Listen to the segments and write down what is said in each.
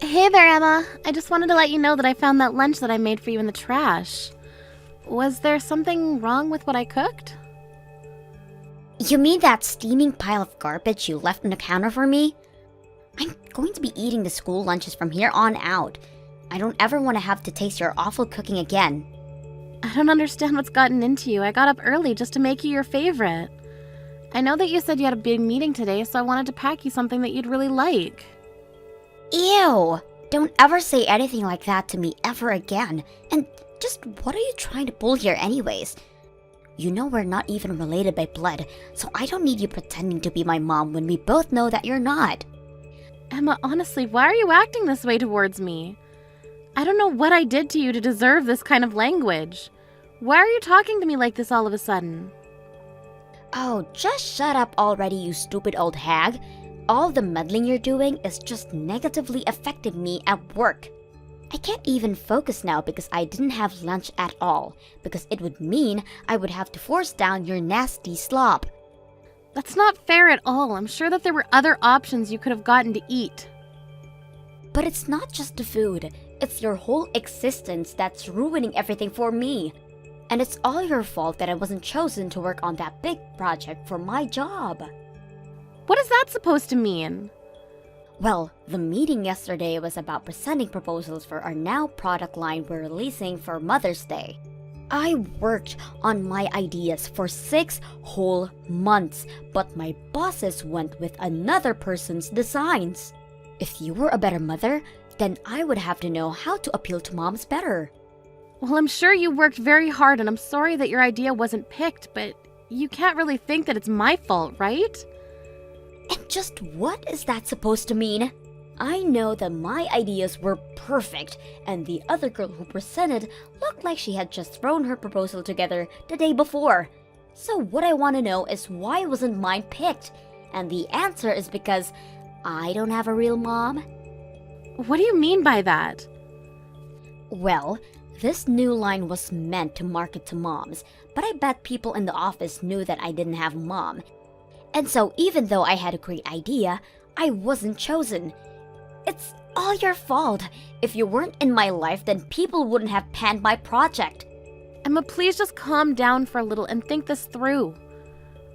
Hey there, Emma. I just wanted to let you know that I found that lunch that I made for you in the trash. Was there something wrong with what I cooked? You mean that steaming pile of garbage you left on the counter for me? I'm going to be eating the school lunches from here on out. I don't ever want to have to taste your awful cooking again. I don't understand what's gotten into you. I got up early just to make you your favorite. I know that you said you had a big meeting today, so I wanted to pack you something that you'd really like. Ew! Don't ever say anything like that to me ever again. And just what are you trying to pull here anyways? You know we're not even related by blood, so I don't need you pretending to be my mom when we both know that you're not. Emma, honestly, why are you acting this way towards me? I don't know what I did to you to deserve this kind of language. Why are you talking to me like this all of a sudden? Oh, just shut up already, you stupid old hag. All the meddling you're doing is just negatively affecting me at work. I can't even focus now because I didn't have lunch at all, because it would mean I would have to force down your nasty slop. That's not fair at all. I'm sure that there were other options you could have gotten to eat. But it's not just the food, it's your whole existence that's ruining everything for me. And it's all your fault that I wasn't chosen to work on that big project for my job. What is that supposed to mean? Well, the meeting yesterday was about presenting proposals for our now product line we're releasing for Mother's Day. I worked on my ideas for 6 whole months, but my bosses went with another person's designs. If you were a better mother, then I would have to know how to appeal to moms better. Well, I'm sure you worked very hard, and I'm sorry that your idea wasn't picked, but you can't really think that it's my fault, right? And just what is that supposed to mean? I know that my ideas were perfect, and the other girl who presented looked like she had just thrown her proposal together the day before. So what I want to know is why wasn't mine picked? And the answer is because I don't have a real mom. What do you mean by that? Well, this new line was meant to market to moms, but I bet people in the office knew that I didn't have a mom. And so even though I had a great idea, I wasn't chosen. It's all your fault. If you weren't in my life, then people wouldn't have panned my project. Emma, please just calm down for a little and think this through.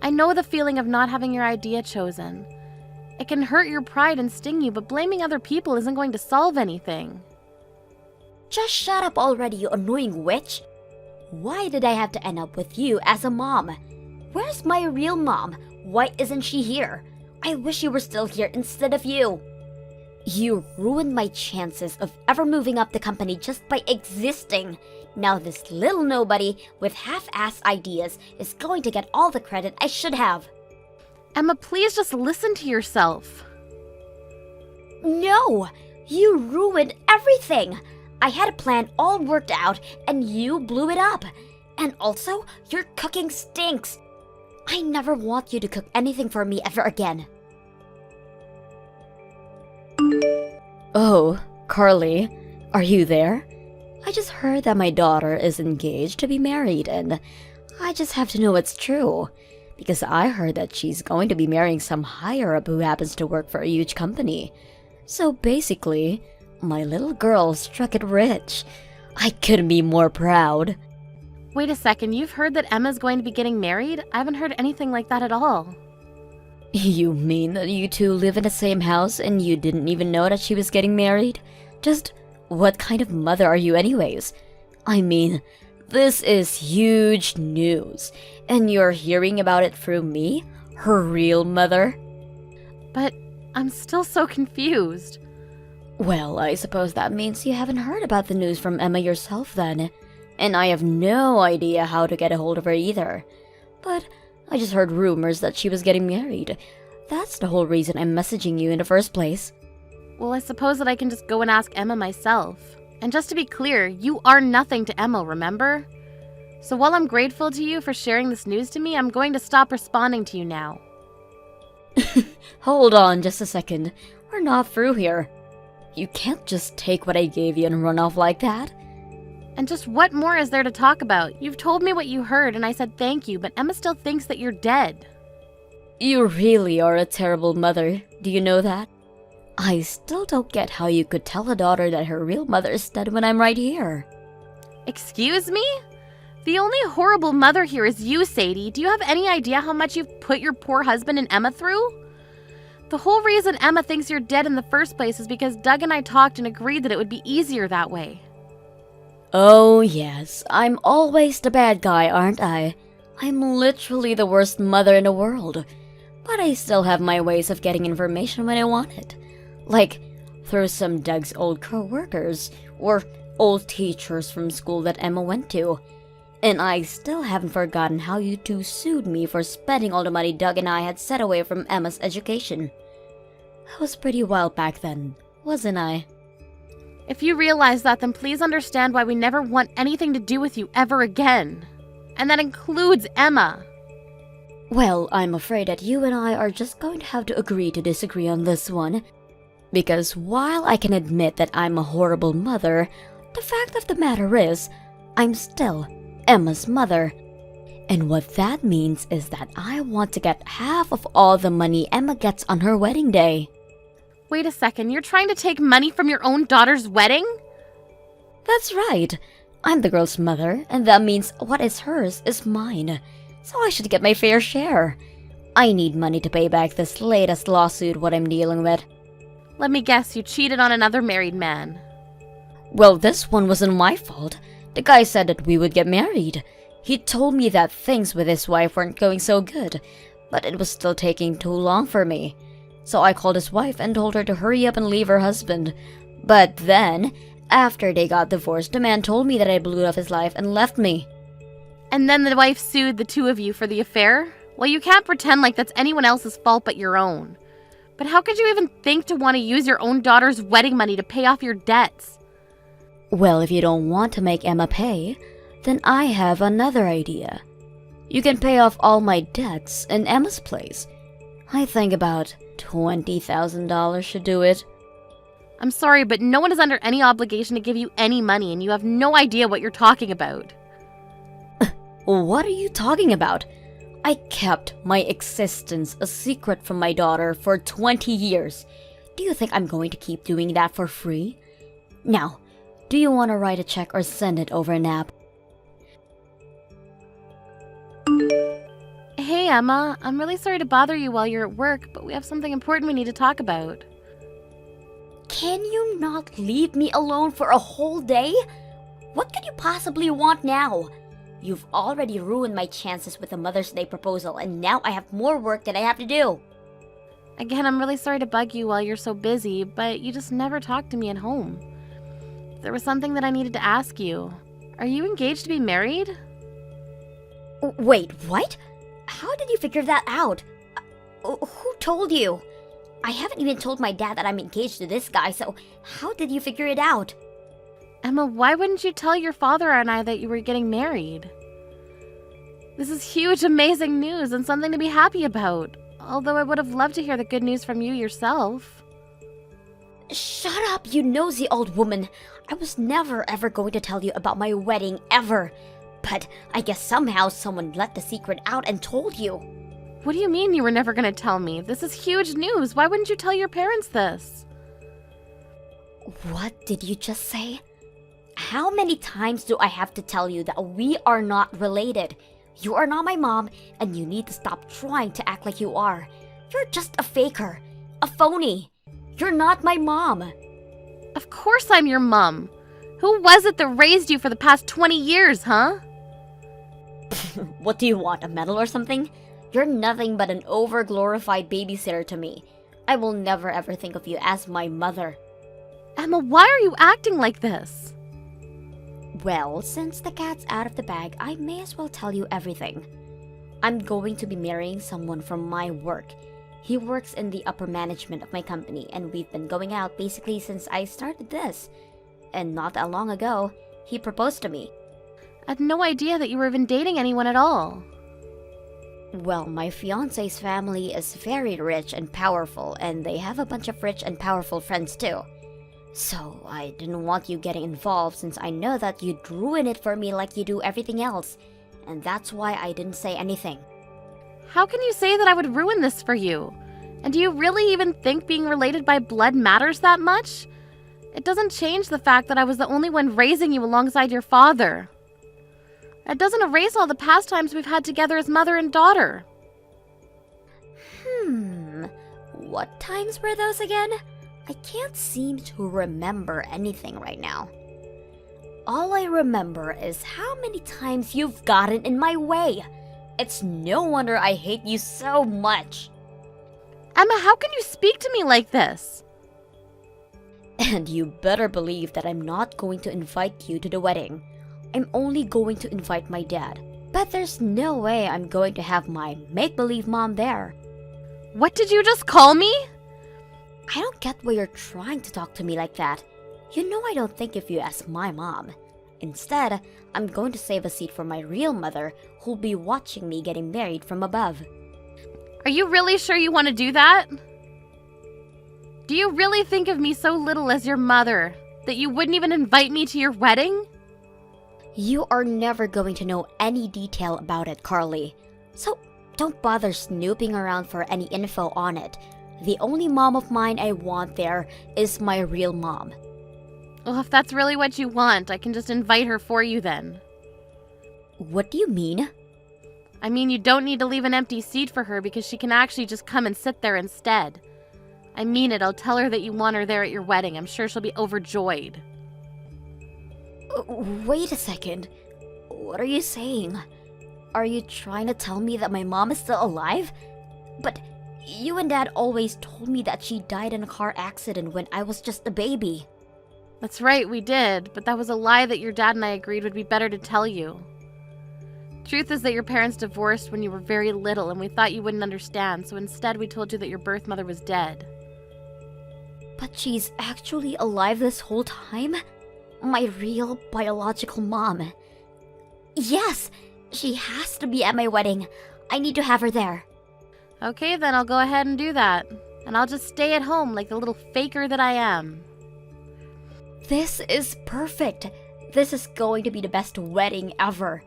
I know the feeling of not having your idea chosen. It can hurt your pride and sting you, but blaming other people isn't going to solve anything. Just shut up already, you annoying witch. Why did I have to end up with you as a mom? Where's my real mom? Why isn't she here? I wish you were still here instead of you. You ruined my chances of ever moving up the company just by existing. Now this little nobody with half-assed ideas is going to get all the credit I should have. Emma, please just listen to yourself. No! You ruined everything! I had a plan all worked out and you blew it up. And also, your cooking stinks. I never want you to cook anything for me ever again. Oh, Carly, are you there? I just heard that my daughter is engaged to be married, and I just have to know it's true. Because I heard that she's going to be marrying some higher-up who happens to work for a huge company. So basically, my little girl struck it rich. I couldn't be more proud. Wait a second, you've heard that Emma's going to be getting married? I haven't heard anything like that at all. You mean that you two live in the same house and you didn't even know that she was getting married? Just what kind of mother are you anyways? I mean, this is huge news, and you're hearing about it through me, her real mother? But I'm still so confused. Well, I suppose that means you haven't heard about the news from Emma yourself then. And I have no idea how to get a hold of her either. But I just heard rumors that she was getting married. That's the whole reason I'm messaging you in the first place. Well, I suppose that I can just go and ask Emma myself. And just to be clear, you are nothing to Emma, remember? So while I'm grateful to you for sharing this news to me, I'm going to stop responding to you now. Hold on just a second. We're not through here. You can't just take what I gave you and run off like that. And just what more is there to talk about? You've told me what you heard and I said thank you, but Emma still thinks that you're dead. You really are a terrible mother. Do you know that? I still don't get how you could tell a daughter that her real mother is dead when I'm right here. Excuse me? The only horrible mother here is you, Sadie. Do you have any idea how much you've put your poor husband and Emma through? The whole reason Emma thinks you're dead in the first place is because Doug and I talked and agreed that it would be easier that way. Oh yes, I'm always the bad guy, aren't I? I'm literally the worst mother in the world. But I still have my ways of getting information when I want it. Like, through some Doug's old co-workers, or old teachers from school that Emma went to. And I still haven't forgotten how you two sued me for spending all the money Doug and I had set away from Emma's education. I was pretty wild back then, wasn't I? If you realize that, then please understand why we never want anything to do with you ever again. And that includes Emma. Well, I'm afraid that you and I are just going to have to agree to disagree on this one. Because while I can admit that I'm a horrible mother, the fact of the matter is, I'm still Emma's mother. And what that means is that I want to get half of all the money Emma gets on her wedding day. Wait a second, you're trying to take money from your own daughter's wedding? That's right. I'm the girl's mother, and that means what is hers is mine. So I should get my fair share. I need money to pay back this latest lawsuit what I'm dealing with. Let me guess, you cheated on another married man. Well, this one wasn't my fault. The guy said that we would get married. He told me that things with his wife weren't going so good, but it was still taking too long for me. So I called his wife and told her to hurry up and leave her husband. But then, after they got divorced, the man told me that I blew up his life and left me. And then the wife sued the two of you for the affair? Well, you can't pretend like that's anyone else's fault but your own. But how could you even think to want to use your own daughter's wedding money to pay off your debts? Well, if you don't want to make Emma pay, then I have another idea. You can pay off all my debts in Emma's place. I think about $20,000 should do it. I'm sorry, but no one is under any obligation to give you any money, and you have no idea what you're talking about. What are you talking about? I kept my existence a secret from my daughter for 20 years. Do you think I'm going to keep doing that for free? Now, do you want to write a check or send it over an app? Hey, Emma. I'm really sorry to bother you while you're at work, but we have something important we need to talk about. Can you not leave me alone for a whole day? What could you possibly want now? You've already ruined my chances with the Mother's Day proposal, and now I have more work that I have to do. Again, I'm really sorry to bug you while you're so busy, but you just never talk to me at home. There was something that I needed to ask you. Are you engaged to be married? Wait, what? How did you figure that out? Who told you? I haven't even told my dad that I'm engaged to this guy, so how did you figure it out? Emma, why wouldn't you tell your father and I that you were getting married? This is huge, amazing news and something to be happy about. Although I would have loved to hear the good news from you yourself. Shut up, you nosy old woman. I was never ever going to tell you about my wedding, ever. But I guess somehow someone let the secret out and told you. What do you mean you were never going to tell me? This is huge news. Why wouldn't you tell your parents this? What did you just say? How many times do I have to tell you that we are not related? You are not my mom, and you need to stop trying to act like you are. You're just a faker, a phony. You're not my mom. Of course I'm your mom. Who was it that raised you for the past 20 years, huh? What do you want, a medal or something? You're nothing but an over-glorified babysitter to me. I will never ever think of you as my mother. Emma, why are you acting like this? Well, since the cat's out of the bag, I may as well tell you everything. I'm going to be marrying someone from my work. He works in the upper management of my company, and we've been going out basically since I started this. And not that long ago, he proposed to me. I had no idea that you were even dating anyone at all. Well, my fiancé's family is very rich and powerful, and they have a bunch of rich and powerful friends too. So, I didn't want you getting involved since I know that you'd ruin it for me like you do everything else. And that's why I didn't say anything. How can you say that I would ruin this for you? And do you really even think being related by blood matters that much? It doesn't change the fact that I was the only one raising you alongside your father. It doesn't erase all the past times we've had together as mother and daughter. What times were those again? I can't seem to remember anything right now. All I remember is how many times you've gotten in my way. It's no wonder I hate you so much. Emma, how can you speak to me like this? And you better believe that I'm not going to invite you to the wedding. I'm only going to invite my dad. But there's no way I'm going to have my make-believe mom there. What did you just call me? I don't get why you're trying to talk to me like that. You know I don't think of you as my mom. Instead, I'm going to save a seat for my real mother who'll be watching me getting married from above. Are you really sure you want to do that? Do you really think of me so little as your mother that you wouldn't even invite me to your wedding? You are never going to know any detail about it, Carly. So don't bother snooping around for any info on it. The only mom of mine I want there is my real mom. Well, if that's really what you want, I can just invite her for you then. What do you mean? I mean, you don't need to leave an empty seat for her because she can actually just come and sit there instead. I mean it, I'll tell her that you want her there at your wedding. I'm sure she'll be overjoyed. Wait a second. What are you saying? Are you trying to tell me that my mom is still alive? But you and Dad always told me that she died in a car accident when I was just a baby. That's right, we did, but that was a lie that your dad and I agreed would be better to tell you. Truth is that your parents divorced when you were very little and we thought you wouldn't understand, so instead we told you that your birth mother was dead. But she's actually alive this whole time? My real biological mom. Yes, she has to be at my wedding. I need to have her there. Okay, then I'll go ahead and do that. And I'll just stay at home like the little faker that I am. This is perfect. This is going to be the best wedding ever.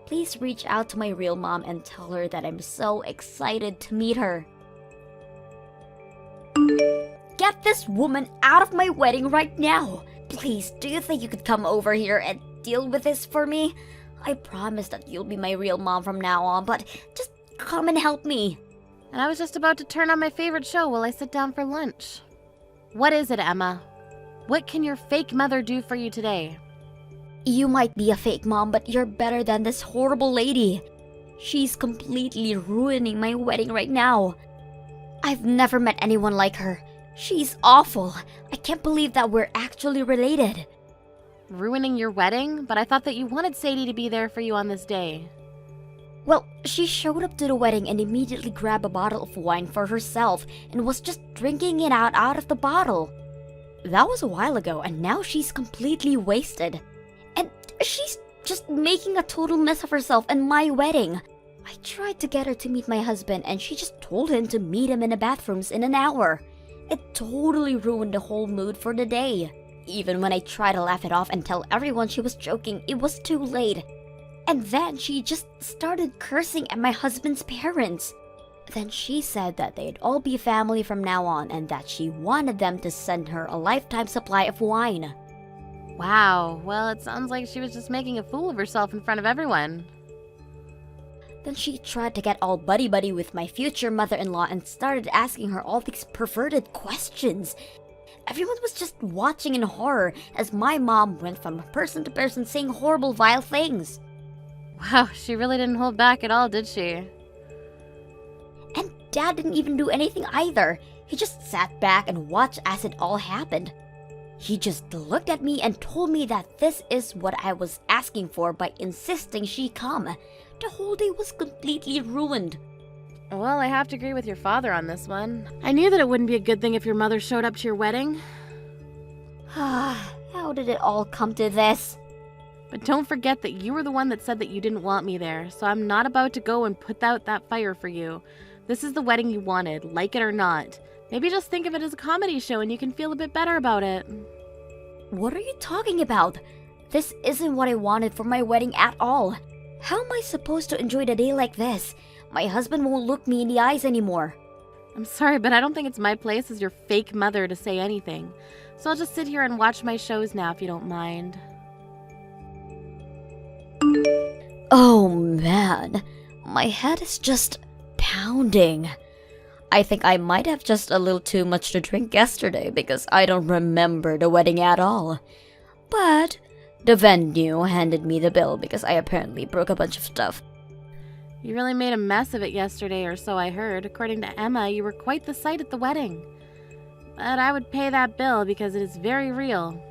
Please reach out to my real mom and tell her that I'm so excited to meet her. Get this woman out of my wedding right now. Please, do you think you could come over here and deal with this for me? I promise that you'll be my real mom from now on, but just come and help me. And I was just about to turn on my favorite show while I sit down for lunch. What is it, Emma? What can your fake mother do for you today? You might be a fake mom, but you're better than this horrible lady. She's completely ruining my wedding right now. I've never met anyone like her. She's awful. I can't believe that we're actually related. Ruining your wedding? But I thought that you wanted Sadie to be there for you on this day. Well, she showed up to the wedding and immediately grabbed a bottle of wine for herself and was just drinking it out of the bottle. That was a while ago, and now she's completely wasted. And she's just making a total mess of herself and my wedding. I tried to get her to meet my husband, and she just told him to meet him in the bathrooms in an hour. It totally ruined the whole mood for the day. Even when I tried to laugh it off and tell everyone she was joking, it was too late. And then she just started cursing at my husband's parents. Then she said that they'd all be family from now on and that she wanted them to send her a lifetime supply of wine. Wow, well, it sounds like she was just making a fool of herself in front of everyone. Then she tried to get all buddy-buddy with my future mother-in-law and started asking her all these perverted questions. Everyone was just watching in horror as my mom went from person to person saying horrible, vile things. Wow, she really didn't hold back at all, did she? And Dad didn't even do anything either. He just sat back and watched as it all happened. He just looked at me and told me that this is what I was asking for by insisting she come. The whole day was completely ruined. Well, I have to agree with your father on this one. I knew that it wouldn't be a good thing if your mother showed up to your wedding. How did it all come to this? But don't forget that you were the one that said that you didn't want me there, so I'm not about to go and put out that fire for you. This is the wedding you wanted, like it or not. Maybe just think of it as a comedy show and you can feel a bit better about it. What are you talking about? This isn't what I wanted for my wedding at all. How am I supposed to enjoy the day like this? My husband won't look me in the eyes anymore. I'm sorry, but I don't think it's my place as your fake mother to say anything. So I'll just sit here and watch my shows now if you don't mind. Oh man, my head is just pounding. I think I might have just a little too much to drink yesterday because I don't remember the wedding at all. But the venue handed me the bill because I apparently broke a bunch of stuff. You really made a mess of it yesterday, or so I heard. According to Emma, you were quite the sight at the wedding. But I would pay that bill because it is very real.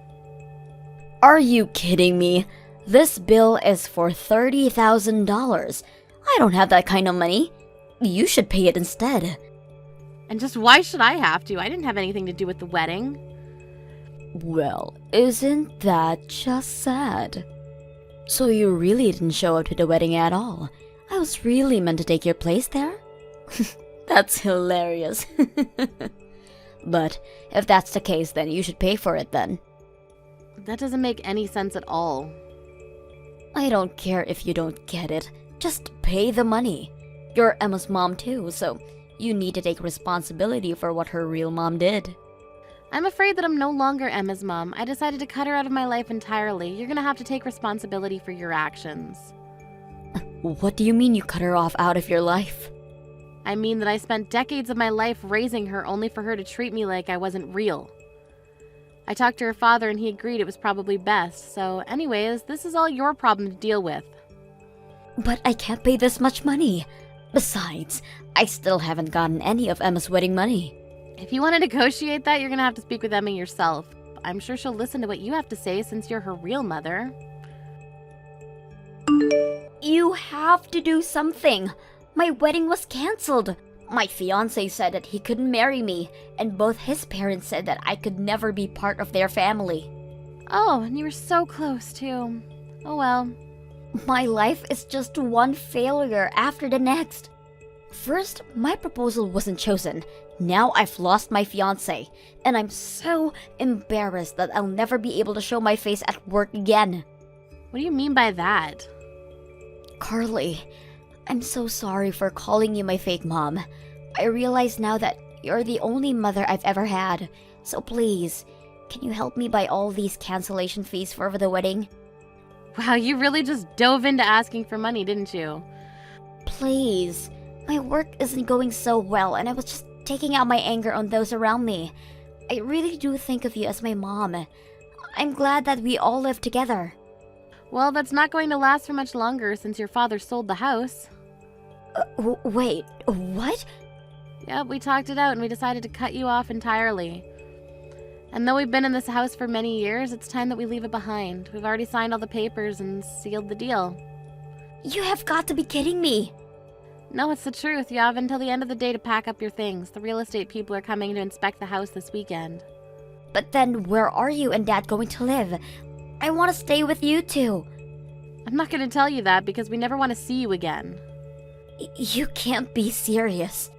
Are you kidding me? This bill is for $30,000. I don't have that kind of money. You should pay it instead. And just why should I have to? I didn't have anything to do with the wedding. Well, isn't that just sad? So you really didn't show up to the wedding at all? I was really meant to take your place there? That's hilarious. But if that's the case, then you should pay for it then. That doesn't make any sense at all. I don't care if you don't get it. Just pay the money. You're Emma's mom too, so you need to take responsibility for what her real mom did. I'm afraid that I'm no longer Emma's mom. I decided to cut her out of my life entirely. You're gonna have to take responsibility for your actions. What do you mean you cut her off out of your life? I mean that I spent decades of my life raising her only for her to treat me like I wasn't real. I talked to her father and he agreed it was probably best. So anyways, this is all your problem to deal with. But I can't pay this much money. Besides, I still haven't gotten any of Emma's wedding money. If you want to negotiate that, you're gonna have to speak with Emma yourself. I'm sure she'll listen to what you have to say since you're her real mother. You have to do something. My wedding was cancelled. My fiancé said that he couldn't marry me, and both his parents said that I could never be part of their family. Oh, and you were so close too. Oh well. My life is just one failure after the next. First, my proposal wasn't chosen. Now I've lost my fiancé, and I'm so embarrassed that I'll never be able to show my face at work again. What do you mean by that? Carly, I'm so sorry for calling you my fake mom. I realize now that you're the only mother I've ever had. So please, can you help me buy all these cancellation fees for the wedding? Wow, you really just dove into asking for money, didn't you? Please. My work isn't going so well, and I was just taking out my anger on those around me. I really do think of you as my mom. I'm glad that we all live together. Well, that's not going to last for much longer since your father sold the house. Wait, what? Yep, we talked it out and we decided to cut you off entirely. And though we've been in this house for many years, it's time that we leave it behind. We've already signed all the papers and sealed the deal. You have got to be kidding me. No, it's the truth. You have until the end of the day to pack up your things. The real estate people are coming to inspect the house this weekend. But then where are you and Dad going to live? I want to stay with you two. I'm not going to tell you that because we never want to see you again. You can't be serious.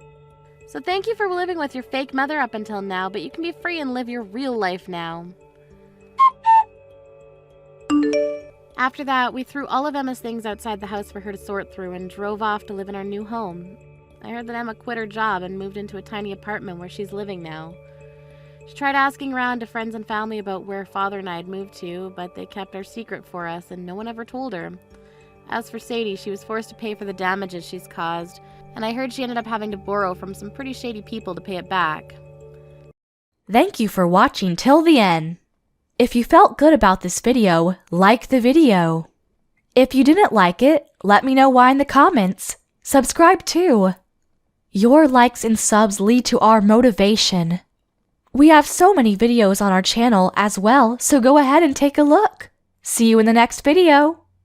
So thank you for living with your fake mother up until now, but you can be free and live your real life now. After that, we threw all of Emma's things outside the house for her to sort through and drove off to live in our new home. I heard that Emma quit her job and moved into a tiny apartment where she's living now. She tried asking around to friends and family about where Father and I had moved to, but they kept our secret for us and no one ever told her. As for Sadie, she was forced to pay for the damages she's caused, and I heard she ended up having to borrow from some pretty shady people to pay it back. Thank you for watching till the end. If you felt good about this video, like the video. If you didn't like it, let me know why in the comments. Subscribe too. Your likes and subs lead to our motivation. We have so many videos on our channel as well, so go ahead and take a look. See you in the next video.